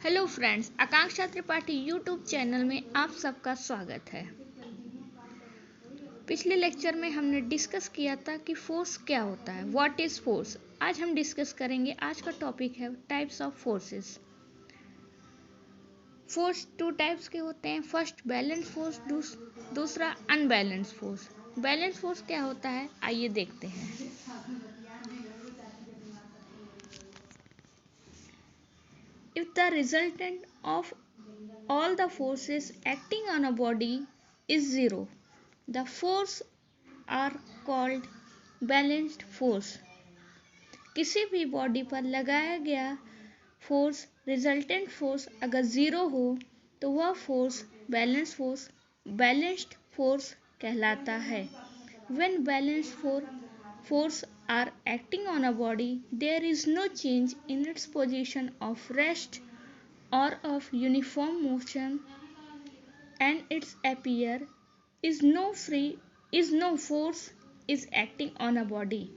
Hello friends, आकांक्षा Tripathi YouTube channel में आप सबका स्वागत है। पिछले लेक्चर में हमने डिस्कस किया था कि फोर्स क्या होता है, व्हाट इज फोर्स। आज हम डिस्कस करेंगे, आज का टॉपिक है types of forces. Force two types के होते हैं, फर्स्ट बैलेंस फोर्स, दूसरा अनबैलेंस फोर्स। बैलेंस फोर्स क्या होता है, आइए देखते हैं। If the resultant of all the forces acting on a body is zero, the force are called balanced force. किसी भी बॉडी पर लगाया गया फोर्स, रिजल्टेंट फोर्स अगर ज़ीरो हो तो वह फोर्स बैलेंस्ड फोर्स कहलाता है। When balanced force are acting on a body, there is no change in its position of rest or of uniform motion, and its appear is no force is acting on a body.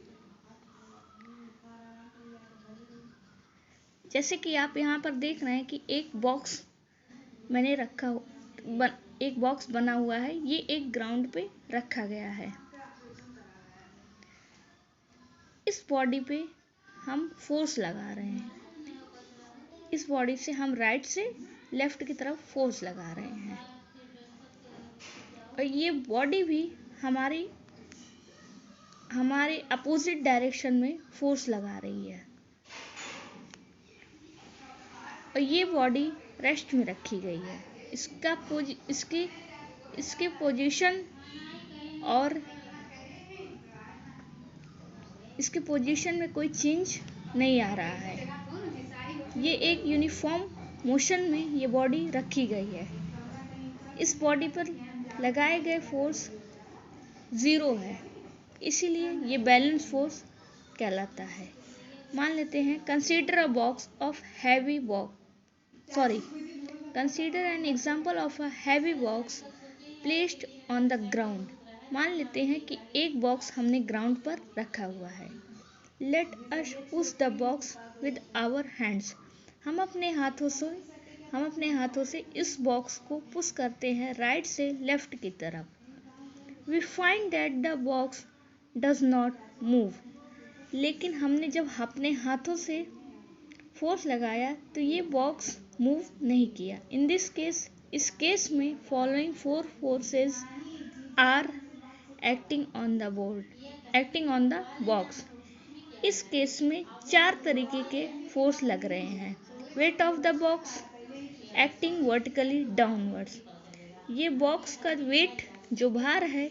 जैसे कि आप यहाँ पर देख रहे हैं कि एक बॉक्स एक बॉक्स बना हुआ है, ये एक ग्राउंड पे रखा गया है। इस बॉडी पे हम फोर्स लगा रहे हैं, इस बॉडी से हम राइट से लेफ्ट की तरफ फोर्स लगा रहे हैं, और ये बॉडी भी हमारे अपोजिट डायरेक्शन में फोर्स लगा रही है, और ये बॉडी रेस्ट में रखी गई है। इसके पोजीशन और इसके पोजीशन में कोई चेंज नहीं आ रहा है। ये एक यूनिफॉर्म मोशन में ये बॉडी रखी गई है। इस बॉडी पर लगाए गए फोर्स ज़ीरो है, इसीलिए ये बैलेंस फोर्स कहलाता है। मान लेते हैं, consider a box of heavy Consider an example of a heavy box placed on the ground. मान लेते हैं कि एक बॉक्स हमने ग्राउंड पर रखा हुआ है। Let us push the box with our hands. हम अपने हाथों से इस बॉक्स को पुश करते हैं राइट से लेफ्ट की तरफ। We find that the box does not move. लेकिन हमने जब अपने हाथों से फोर्स लगाया तो ये बॉक्स मूव नहीं किया। इन दिस केस, इस केस में following four forces are acting on the box. इस केस में 4 तरीके के फोर्स लग रहे हैं। Weight of the box acting vertically downwards. ये बॉक्स का वेट, जो भार है,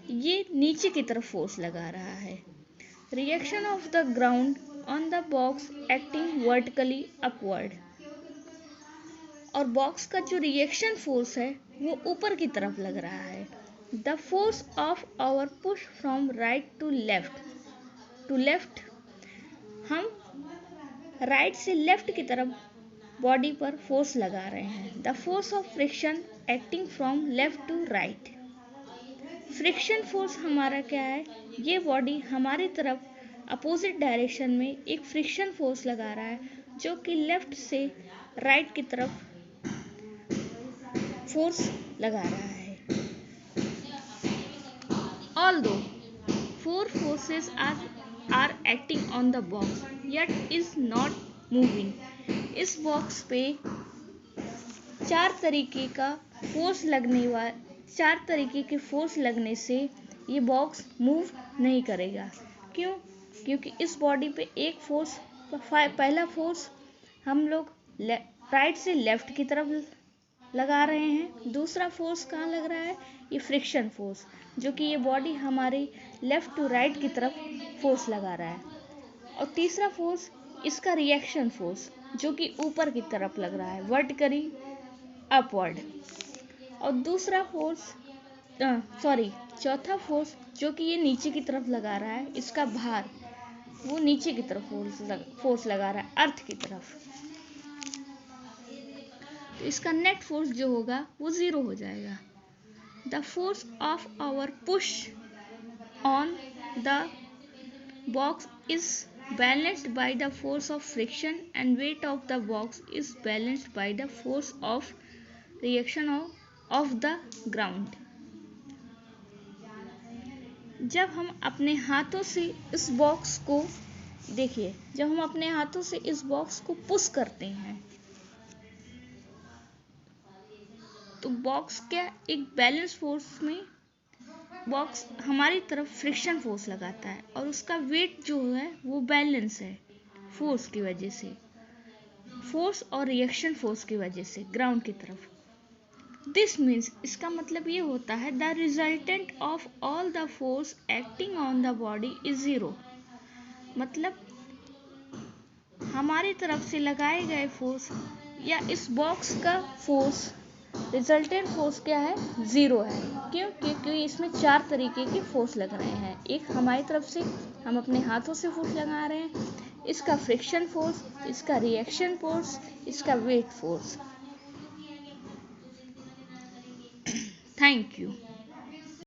ये नीचे की तरफ फोर्स लगा रहा है। Reaction of the ground on the box acting vertically upward. और बॉक्स का जो रिएक्शन फोर्स है वो ऊपर की तरफ लग रहा है। The force of our push from right to left, हम राइट से लेफ्ट की तरफ बॉडी पर फोर्स लगा रहे हैं। The force of friction acting from left to right. Friction force हमारा क्या है, ये बॉडी हमारी तरफ अपोजिट डायरेक्शन में एक फ्रिक्शन फोर्स लगा रहा है, जो कि लेफ्ट से राइट की तरफ फोर्स लगा रहा है। Although 4 forces are acting on the box, yet is not moving. इस बॉक्स पे 4 तरीके के फोर्स लगने से ये बॉक्स मूव नहीं करेगा। क्यों? क्योंकि इस बॉडी पे एक फोर्स, पहला फोर्स हम लोग राइट से लेफ्ट की तरफ लगा रहे हैं। दूसरा फोर्स कहाँ लग रहा है, ये फ्रिक्शन फोर्स, जो कि ये बॉडी हमारी लेफ्ट टू राइट की तरफ फोर्स लगा रहा है। और तीसरा फोर्स इसका रिएक्शन फोर्स, जो कि ऊपर की तरफ लग रहा है, वर्टिकली अपवर्ड। और चौथा फोर्स, जो कि ये नीचे की तरफ लगा रहा है, इसका भार, वो नीचे की तरफ फोर्स लगा रहा है, अर्थ की तरफ। तो इसका नेट फोर्स जो होगा वो ज़ीरो हो जाएगा। The force of our push on the box is balanced by the force of friction, and weight of the box is balanced by the force of reaction of the ground. जब हम अपने हाथों से इस box को देखिए, जब हम अपने हाथों से इस बॉक्स को पुश करते हैं तो बॉक्स क्या एक बैलेंस फोर्स में बॉक्स हमारी तरफ फ्रिक्शन फोर्स लगाता है और उसका वेट जो है वो बैलेंस है फोर्स की वजह से, फोर्स और रिएक्शन फोर्स की वजह से ग्राउंड की तरफ। दिस मीन्स, इसका मतलब ये होता है the resultant of all the force acting on the body is zero. मतलब हमारी तरफ से लगाए गए फोर्स या इस बॉक्स का फोर्स, रिजल्टेंट फोर्स क्या है, ज़ीरो है। क्यों? क्योंकि इसमें 4 तरीके के फोर्स लग रहे हैं। एक हमारी तरफ से, हम अपने हाथों से फोर्स लगा रहे हैं, इसका फ्रिक्शन फोर्स, इसका रिएक्शन फोर्स, इसका वेट फोर्स। Thank you.